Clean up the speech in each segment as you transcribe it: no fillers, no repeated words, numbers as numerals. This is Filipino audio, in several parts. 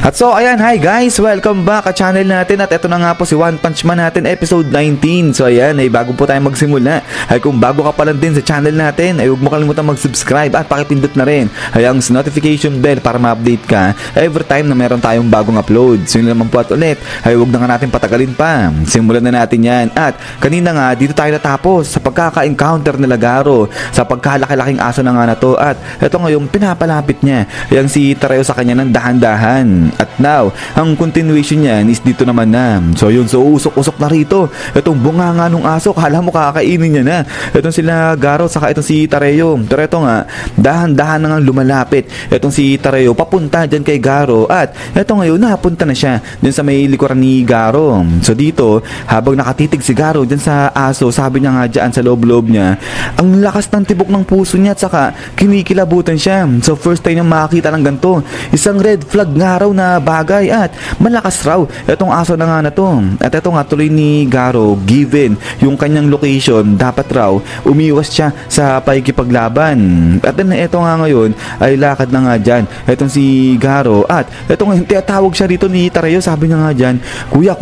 At so ayan, hi guys, welcome back sa channel natin. At ito na nga po si One Punch Man natin episode 19. So ayan, ay bago po tayo magsimula, ay kung bago ka pa lang din sa channel natin, ay huwag mo kalimutan mag-subscribe at pakipindot na rin ay ang notification bell para ma-update ka every time na meron tayong bagong upload. So yun naman po at ulit, ay huwag na nga natin patagalin pa, simulan na natin yan. At kanina nga, dito tayo natapos sa pagkaka-encounter nila Garo sa pagkalaki-laking aso na nga na to. At ito ngayon, pinapalapit niya yang si Tarayo sa kanya ng dahan-dahan. At now, ang continuation niyan is dito naman na. So yun, so usok-usok na rito itong bunganga nung aso, kala mo kakainin niya na. Itong sila Garo saka itong si Tarayo. Pero ito nga, dahan-dahan na nga lumalapit itong si Tarayo papunta dyan kay Garo. At ito ngayon, napunta na siya dyan sa may likuran ni Garo. So dito, habang nakatitig si Garo dyan sa aso, sabi niya nga dyan sa loob-loob niya, ang lakas ng tibok ng puso niya at saka kinikilabutan siya. So first time niyang makakita ng ganito, isang red flag nga raw na bagay at malakas raw itong aso na nga na to. At ito nga tuloy ni Garo, given yung kanyang location, dapat raw umiwas siya sa pakikipaglaban. At then ito nga ngayon ay lakad na nga dyan itong si Garo. At ito nga tinatawag siya rito ni Tarayo, sabi niya nga dyan, kuya.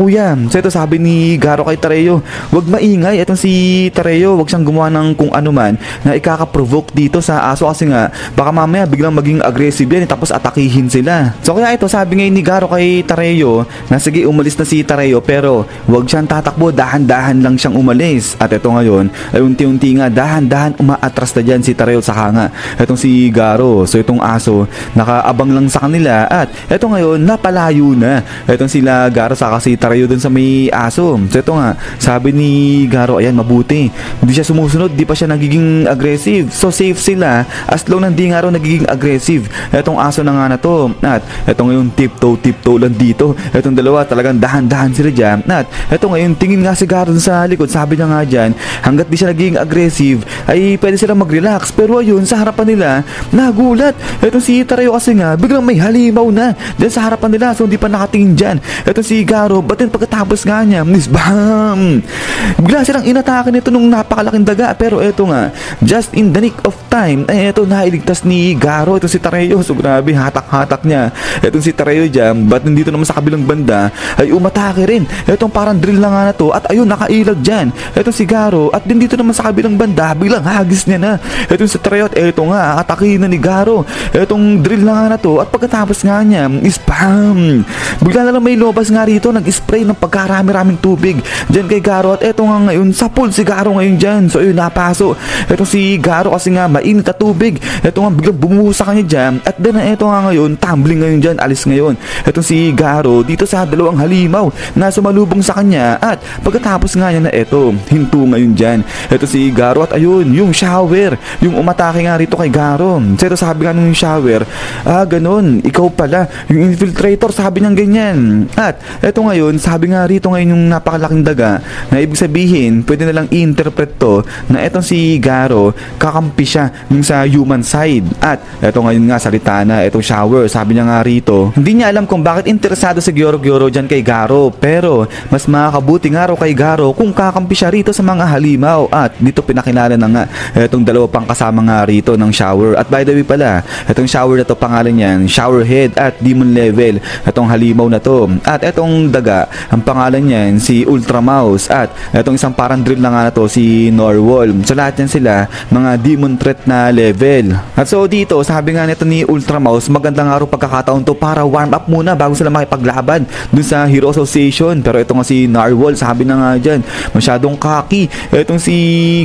So ito sabi ni Garo kay Tarayo, wag maingay itong si Tarayo, wag siyang gumawa ng kung ano man na ikaka-provoke dito sa aso kasi nga baka mamaya biglang maging aggressive yan tapos atakihin sila. So kaya ito sabi ngayon ni Garo kay Tarayo na sige umalis na si Tarayo pero wag siyang tatakbo, dahan-dahan lang siyang umalis. At ito ngayon ay unti-unti nga dahan-dahan umaatras na dyan si Tarayo saka nga itong si Garo. So itong aso nakaabang lang sa kanila at ito ngayon napalayo na itong sila Garo saka si Tarayo dun sa may aso. So ito nga sabi ni Garo, ayan mabuti hindi siya sumusunod, di pa siya nagiging aggressive. So safe sila as long na di nga raw nagiging aggressive itong aso na nga na to. At ito ngayon tiptoe lang dito itong dalawa, talagang dahan-dahan sila dyan. At ito ngayon tingin nga si Garo sa likod, sabi niya nga dyan hanggat di siya nagiging aggressive ay pwede sila mag-relax. Pero ayun sa harapan nila nagulat itong si Tarayo kasi nga biglang may halimaw na dyan sa harapan nila. So hindi pa nakatingin dyan itong si Garo, but then pagkatapos nga niya bam, bigla silang inatake nito nung napakalaking daga. Pero ito nga just in the nick of time ay ito nailigtas ni Garo itong si Tarayo. So grabe, hatak-hatak niya itong si Tarayo dyan, but nandito naman sa kabilang banda ay umatake rin itong parang drill na nga na to. At ayun nakailag dyan itong si Garo, at din dito naman sa kabilang banda biglang hagis niya na itong si Tarayo. At ito nga atakihin na ni Garo itong drill na nga na to. At pagkatapos nga niya spam, bigla na lang may lobas nga rito, nag-spray ng pagkarami-raming tubig dyan kay Garo. At ito nga ngayon sapul si Garo ngayon dyan. So ayun napaso itong si Garo kasi nga mainit na tubig. Ito nga biglang bumuhos sa kanya dyan. At then ito nga ngayon tumbling ngayon dyan, alis ngayon itong si Garo dito sa dalawang halimaw na sumalubong sa kanya. At pagkatapos nga niya na ito hinto ngayon dyan ito si Garo. At ayun yung shower yung umatake nga rito kay Garo. So ito sabi nga nung shower, ganun, ikaw pala yung infiltrator, sabi niyang ganyan. At ito ngayon sabi nga rito ngayon yung napakalaking daga na ibig sabihin pwede na lang i-interpret to na etong si Garo kakampi siya yung sa human side. At ito ngayon nga salita na itong shower, sabi niya nga rito hindi niya alam kung bakit interesado si Gyoro dyan kay Garo, pero mas makakabuti nga raw kay Garo kung kakampi siya rito sa mga halimaw. At dito pinakilala na nga itong dalawa pang kasama nga rito ng shower. At by the way pala, itong shower na to pangalan niyan Shower Head at Demon Level itong halimaw na to. At itong daga ang pangalan niyan si Ultra Mouse. At itong isang parang drill na nga na to si Narwhal. So lahat yan sila mga demon threat na level. At so dito sabi nga nito ni Ultra Mouse, magandang araw pagkakataon to para warm up muna bago sila makipaglaban dun sa Hero Association. Pero ito nga si Narwhal, sabi na nga dyan masyadong cocky itong si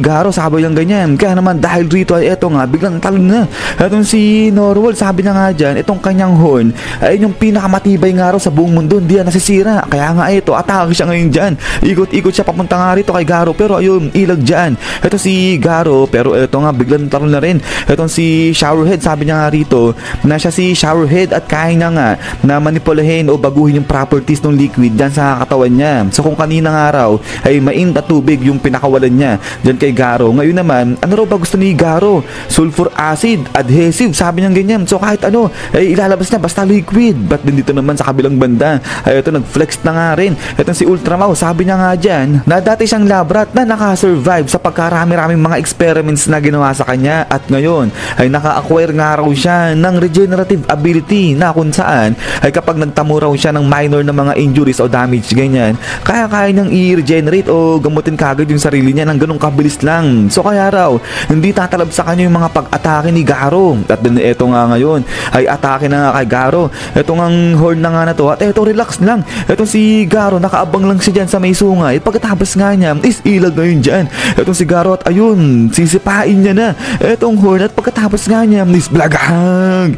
Garo, sabi lang ganyan. Kaya naman dahil rito ay ito nga biglang talon na itong si Narwhal, sabi na nga dyan itong kanyang horn ay yung pinakamatibay nga raw sa buong mundo, hindi yan nasisira. Kaya nga ito atake siya ngayon dyan, ikot-ikot siya papunta nga rito kay Garo. Pero ayun ilag dyan ito si Garo. Pero ito nga biglang talon na rin itong si Showerhead, sabi niya nga rito na siya si Showerhead at kaya niya nga na manipulahin o baguhin yung properties ng liquid dyan sa katawan niya. So kung kanina nga raw ay mainit na tubig yung pinakawalan niya dyan kay Garo, ngayon naman ano raw ba gusto ni Garo? Sulfur acid, adhesive, sabi niya ganyan. So kahit ano ay ilalabas niya basta liquid. But din dito naman sa kabilang banda ay ito nag-flex na nga rin itong si Ultra Mouse, sabi niya nga dyan na dati siyang lab rat na nakasurvive sa pagkarami-raming mga experiments na ginawa sa kanya. At ngayon ay naka-acquire nga raw siya ng regenerative ability na kung saan yan ay kapag nagtamo raw siya ng minor na mga injuries o damage ganyan, kaya niyang i-regenerate o gamutin kagad yung sarili niya ng ganung kabilis lang. So kaya raw hindi tatalab sa kanya yung mga pag-atake ni Garo. At din eto nga ngayon ay atake na nga kay Garo. Eto ngang horn na nga na to at eto relax lang. Eto si Garo nakaabang lang siya dyan sa may sungay. Pagkatapos nga niya is ilag ngayon dyan. Etong si Garo at ayun sisipain niya na etong horn at pagkatapos nga niya is blagahang.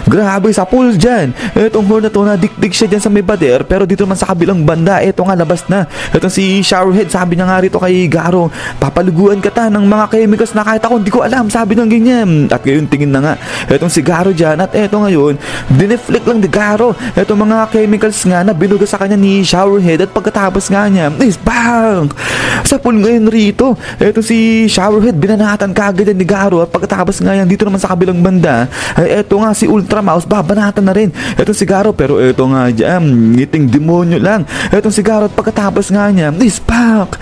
Grabe sa pool dyan. Etong horn na to na dikdik siya dyan sa may bader pero dito naman sa kabilang banda eto nga labas na. Etong si Showerhead sabi niya nga rito kay Garo, papaluguan ka ta ng mga chemicals na kahit ako hindi ko alam, sabi ng ganyan. At ngayon tingin na nga etong si Garo dyan at eto ngayon dineflect lang ni Garo etong mga chemicals nga na binuga sa kanya ni Showerhead at pagkatapos nga niya is bang sa pool ngayon rito. Eto si Showerhead binanatan kagad ni Garo at pagkatapos nga yan dito naman sa kabilang banda ay eto nga si Ultra Mouse babanatan na rin etong si Garo pero eto nga dyan ngiting demonyo lang etong si Garo at pagkatapos nga niya is back.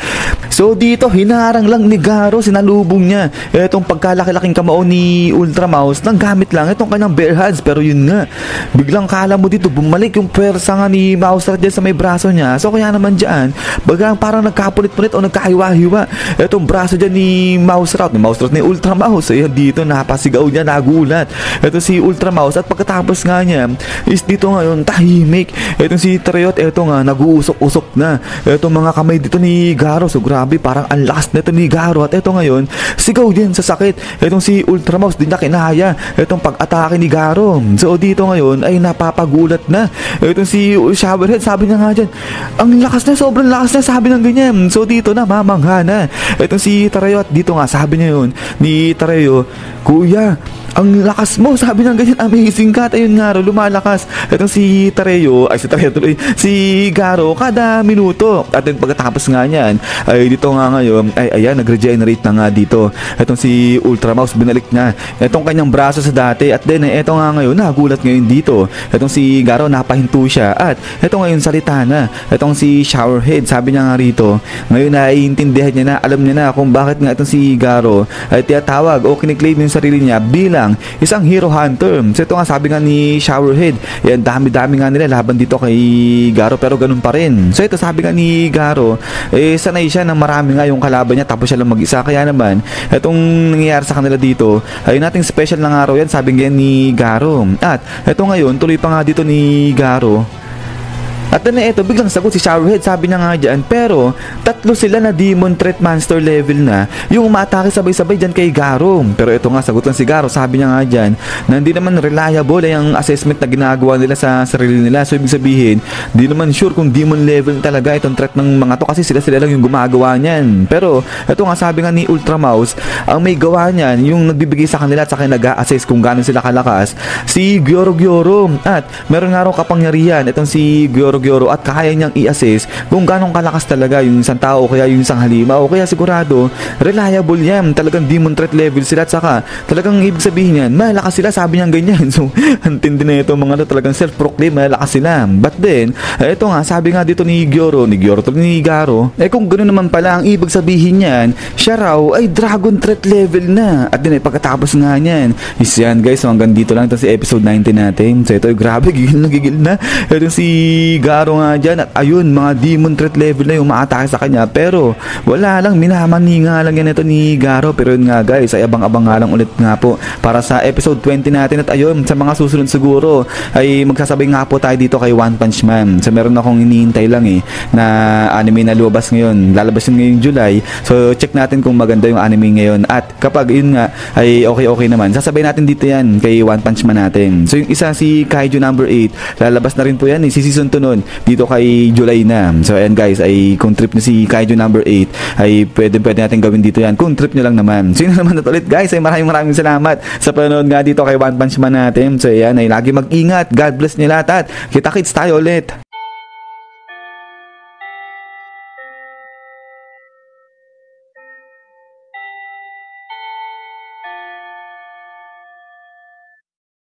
So dito hinarang lang ni Garo, sinalubong niya etong pagkalaki-laking kamao ni Ultra Mouse nang gamit lang etong kanyang bare hands pero yun nga biglang kala mo dito bumalik yung pwersa nga ni Mousetrap dyan sa may braso niya. So kaya naman dyan bagang parang nagkapulit-pulit o nagkahiwa-hiwa etong braso dyan ni Mousetrap ni Ultra Mouse. Ayan dito napasigaw niya, nagulat eto si Ultra Mouse at pagkatapos nga niya is dito ngayon tahimik etong si Treyot eto nga nag-uusok-usok na etong mga kamay dito ni Garo. So grabe parang ang lakas nito ni Garo at eto ngayon sigaw din sa sakit etong si Ultra Mouse din na kinaya etong pag-atake ni Garo. So dito ngayon ay napapagulat na etong si Showerhead, sabi niya nga dyan ang lakas na, sobrang lakas na, sabi ng ganyan. So dito na mamangha na etong si Tarayo at dito nga sabi niya yun ni Tarayo, kuya ang lakas mo, sabi ng ganyan, amazing ka. Ayun nga, lumalakas etong si Tarayo, ay si Tarayo tuloy, si Garo kada minuto. At then pagkatapos nga niyan ay dito nga ngayon ay ayan nag-regenerate na nga dito etong si Ultra Mouse, binalik niya etong kanyang braso sa dati at then eto nga ngayon nagulat ngayon dito etong si Garo, napahinto siya at eto ngayon salita na etong si Showerhead, sabi niya nga rito ngayon naiintindihan niya na, alam niya na kung bakit nga etong si Garo ay tinatawag o kiniklaim yung sarili niya bilang isang hero hunter. So ito nga sabi nga ni Showerhead, yan dami-dami nga nila laban dito kay Garo pero ganun pa rin. So ito sabi nga ni Garo sanay siya na marami nga yung kalaban niya tapos siya lang mag-isa, kaya naman etong nangyayari sa kanila dito ay nating special na araw yan, sabi nga ni Garo. At eto ngayon tuloy pa nga dito ni Garo at then eto biglang sagot si Showerhead, sabi niya nga dyan pero tatlo sila na demon threat monster level na yung umatake sabay-sabay dyan kay Garo. Pero eto nga sagot lang si Garo, sabi niya nga dyan na hindi naman reliable ay ang assessment na ginagawa nila sa sarili nila. So ibig sabihin di naman sure kung demon level talaga itong threat ng mga to kasi sila lang yung gumagawa niyan. Pero eto nga sabi nga ni Ultra Mouse, ang may gawa niyan yung nagbibigay sa kanila at saka nag-a-assess kung gaano sila kalakas si Gyoro at meron nga raw kapangyarihan itong si Gyoro at kaya niyang i-assess kung ganong kalakas talaga yung isang tao o kaya yung isang halimaw o kaya sigurado reliable yan, talagang demon threat level sila at saka talagang ibig sabihin yan malakas sila, sabi niya ganyan. So antindi na ito mga talagang self-proclaim malakas sila. But then ito nga sabi nga dito ni Garo ni Garo kung ganoon naman pala ang ibig sabihin yan, siya raw ay dragon threat level na. At din pagkatapos nga niyan is yan guys, so hanggang dito lang ito si episode 19 natin. So ito grabe gigil na ito si Garo nga dyan at ayun mga demon threat level na yung umaatake sa kanya pero wala lang, minamani nga lang yan ito ni Garo. Pero yun nga guys ay abang-abang nga lang ulit nga po para sa episode 20 natin at ayun sa mga susunod siguro ay magsasabay nga po tayo dito kay One Punch Man. So meron akong hinihintay lang na anime na lumabas ngayon, lalabas yun ngayong July, so check natin kung maganda yung anime ngayon at kapag yun nga ay okay naman sasabay natin dito yan kay One Punch Man natin. So yung isa si Kaiju number 8 lalabas na rin po yan si season 2 nun dito kay July na. So ayan guys ay kung trip nyo si Kaiju number 8 ay pwede natin gawin dito yan kung trip nyo lang naman. So yun naman ulit guys ay maraming salamat sa panonood nga dito kay One Punch Man natin. So ayan ay lagi mag-ingat, God bless nyo lahat at kita-kits tayo ulit.